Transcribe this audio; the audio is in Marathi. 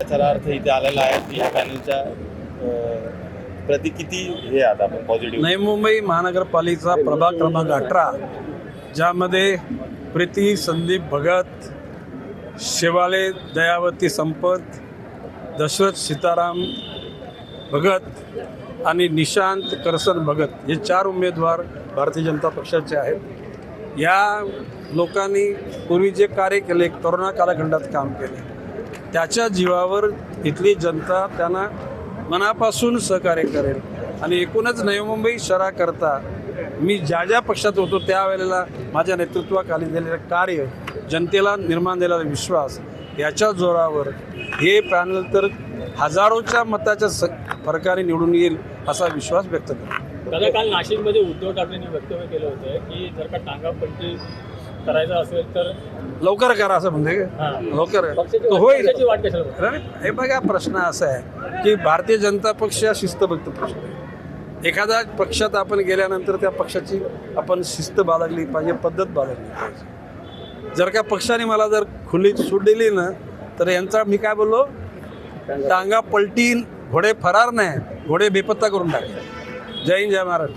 खरा अर्थ इथे आलेला आहे की ह्या पॅनलच्या प्रति किती हे आता आपण पॉझिटिव्ह. नवी मुंबई महानगरपालिकेचा प्रभाग क्रमांक 18 ज्यामध्ये प्रीती संदीप भगत, शेवाले दयावती संपत, दशरथ सीताराम भगत आणि निशांत करसन भगत हे 4 उमेदवार भारतीय जनता पक्षाचे आहेत. या लोकांनी पूर्वी जे कार्य केले, कोरोना कालखंडात काम केले, त्याच्या जीवावर इथली जनता त्यांना मनापासून सहकार्य करेल. आणि एकूणच नवी मुंबई शहराकरता मी ज्या ज्या पक्षात होतो त्यावेळेला माझ्या नेतृत्वाखाली झालेलं कार्य, जनतेला निर्माण झालेला विश्वास, याच्या जोरावर हे पॅनल तर हजारोच्या मताच्या फरकाने निवडून येईल असा विश्वास व्यक्त करतो. दादा, काल नाशिकमध्ये उद्धव ठाकरेंनी वक्तव्य केलं होतं की जर का टांगापट्टी करायचं असेल तर लवकर करा असं म्हणते. लवकर पक्षाची होईल. वाट कशाला? हे बघा, प्रश्न असा आहे की भारतीय जनता पक्ष हा शिस्तबद्ध पक्ष आहे. एखाद्या पक्षात आपण गेल्यानंतर त्या पक्षाची आपण शिस्त बाळगली पाहिजे, पद्धत बाळगली पाहिजे. जर का पक्षाने मला जर खुली सूट दिली ना, तर यांचा मी काय बोललो, टांगा पलटीन, घोडे फरार नाही, घोडे बेपत्ता करून टाकले. जय हिंद, जय महाराष्ट्र.